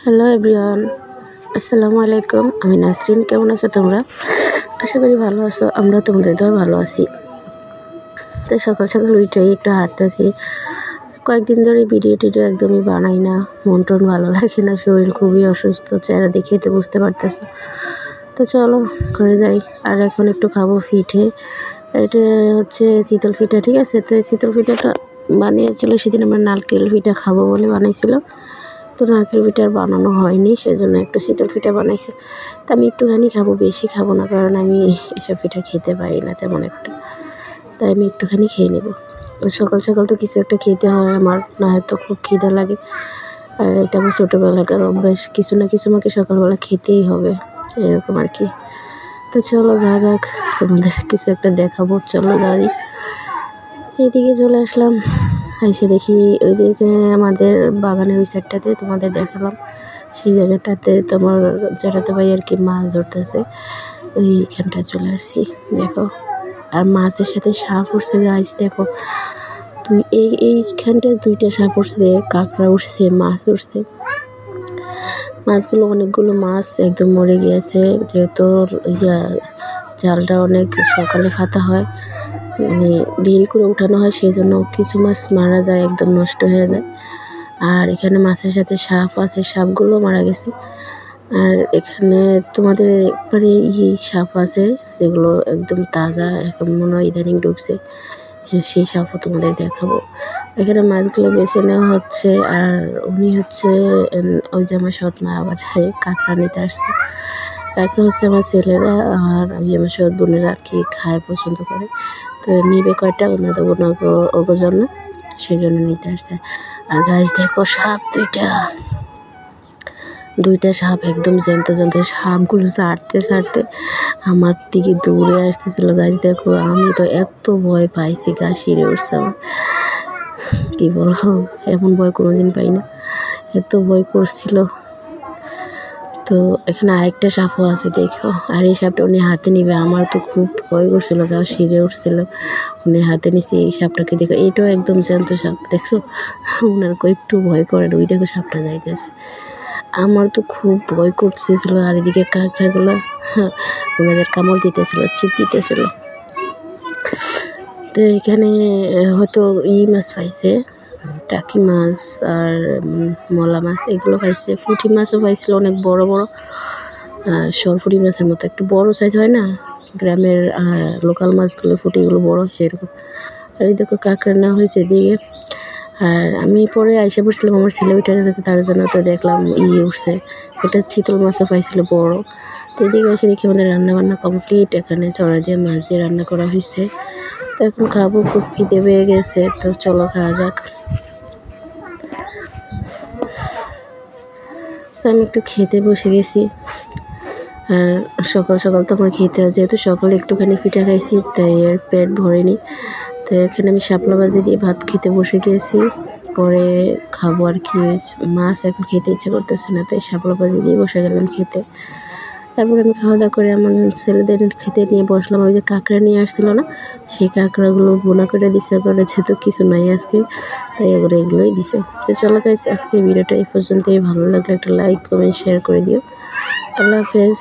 Hello everyone, আসসালামু আলাইকুম। আমি নাসরিন। কেমন আছো তোমরা? আশা করি ভালো আছো। আমরা তোমাদের দোয়া ভালো আছি। তো সকাল সকাল উঠেই একটু হাঁটতেছি। কয়েকদিন ধরে ভিডিও টিডিও একদমই বানাই না, মন টন ভালো লাগে না, শরীর খুবই অসুস্থ, চেহারা দেখে তো বুঝতে পারতেছো। তো চলো করে যাই। আর এখন একটু খাবো পিঠে। এটা হচ্ছে চিতল পিঠা, ঠিক আছে? তো এই চিতল পিঠাটা বানিয়েছিল সেদিন আমার নারকেল পিঠা খাবো বলে বানাইছিল। তো নারকেল পিঠা আর বানানো হয়নি, সেজন্য একটু শীতল পিঠা বানাইছে। তো আমি একটুখানি খাবো, বেশি খাবো না, কারণ আমি এসব পিঠা খেতে পারি না তেমন একটা। তাই আমি একটুখানি খেয়ে নেব। সকাল সকাল তো কিছু একটা খেতে হয় আমার, না হয়তো খুব খিদে লাগে। আর এটা আমার ছোটোবেলাকার অভ্যাস, কিছু না কিছু আমাকে সকালবেলা খেতেই হবে, এরকম আর কি। তো চলো যা যাক, তোমাদের কিছু একটা দেখাবো। চলো যাই। এইদিকে চলে আসলাম, এসে দেখি ওইদিকে আমাদের বাগানের ওই সাইডটাতে তোমাদের দেখালাম। সেই জায়গাটাতে তোমার জ্যাঠাতো ভাই আর কি মাছ ধরতেছে, ওইখানটায় চলে আসছি। দেখো, আর মাছের সাথে সাপ উঠছে গাছ, দেখো। এইখানটায় 2টা সাপ উঠছে, কাঁকড়া উঠছে, মাছ উঠছে। মাছগুলো অনেকগুলো মাছ একদম মরে গিয়েছে, যেহেতু জালটা অনেক সকালে ফাতা হয়, মানে দেরি করে উঠানো হয়, সেই জন্য কিছু মাছ মারা যায়, একদম নষ্ট হয়ে যায়। আর এখানে মাছের সাথে সাপ আছে, সাপগুলো মারা গেছে। আর এখানে তোমাদের একবারে সাপ আছে, যেগুলো একদম তাজা, এখন মনে হয় ইদানিং ঢুকছে, সেই সাপও তোমাদের দেখাবো। এখানে মাছগুলো বেছে নেওয়া হচ্ছে। আর উনি হচ্ছে ওই যে আমার সৎ মা আবার কাঁকড়া নিতে আসছে। কাঁকড়া হচ্ছে আমার ছেলেরা আর আমার সৎ বোনেরা আর কি খায়, পছন্দ করে। তো নিবে কয়টা, ওনাদের ওগো জন্য, সেই জন্য নিতে আসছে। আর গাছ দেখো, সাপ দুইটা সাপ একদম জ্যান্ত সাপগুলো ছাড়তে আমার দিকে দৌড়ে আসতেছিল। গাছ দেখো, আমি তো এত ভয় পাইছি, গা শিরে উঠছে আমার। কী বলবো, এমন ভয় কোনোদিন পাই না, এত ভয় করছিল। তো এখানে আরেকটা সাপও আছে, দেখো। আর এই সাপটা উনি হাতে নিবে, আমার তো খুব ভয় করছিল, গা শিরে উঠছিল। উনি হাতে নিছে এই সাপটাকে, দেখো, এটাও একদম জ্যান্ত সাপ, দেখছো? ওনার একটু ভয় করে, ওই দেখো সাপটা যাইতেছে। আমার তো খুব ভয় করতেছিল। আর এদিকে কাঁকড়াগুলো ওনাদের কামড় দিতেছিল, চিপ দিতেছিল। তো এখানে হয়তো মাছ পাইছে, টাকি মাছ আর মলা মাছ, এগুলো পাইছে। পুঁটি মাছও পাইছিল, অনেক বড় বড়, সরপুঁটি মাছের মতো, একটু বড় সাইজ হয় না গ্রামের লোকাল মাছগুলো, ফুটিগুলো বড়, সেরকম। আর এই দেখো কাঁকড়া নেওয়া হয়েছে এদিকে। আর আমি পরে আইসা পড়ছিলাম, আমার ছেলে উঠে গেছে, তার জন্য তো দেখলাম উঠছে, এটা চিতল মাছও পাইছিল বড়। তো এদিকে এসে দেখি আমাদের রান্নাবান্না কমপ্লিট। এখানে চড়া দিয়ে মাছ দিয়ে রান্না করা হয়েছে। তো এখন খাবো, খুব খিদে পেয়ে গেছে, তো চলো খাওয়া যাক। তো আমি একটু খেতে বসে গেছি। আর সকাল সকাল তো আমার খেতে হয়, যেহেতু সকালে একটুখানি পিঠা খাইছি, তাই আর পেট ভরেনি। তো এখানে আমি শাপলা ভাজি দিয়ে ভাত খেতে বসে গিয়েছি, পরে খাবো আর কি। মাছ এখন খেতে ইচ্ছে করতেছে না, তাই শাপলা ভাজি দিয়ে বসে গেলাম খেতে। তারপরে আমি খাওয়া দাওয়া করে আমার ছেলেদের খেতে নিয়ে বসলাম। ওই যে কাঁকড়া নিয়ে আসছিল না, সেই কাঁকড়াগুলো বোনা করে দিছে, করেছে, তো কিছু নাই আজকে, তাই এগুলো এগুলোই দিছে। তো চলো গাইস, আজকে ভিডিওটা এই পর্যন্তই। ভালো লাগলে একটা লাইক, কমেন্ট, শেয়ার করে দিও। আল্লাহ হাফেজ।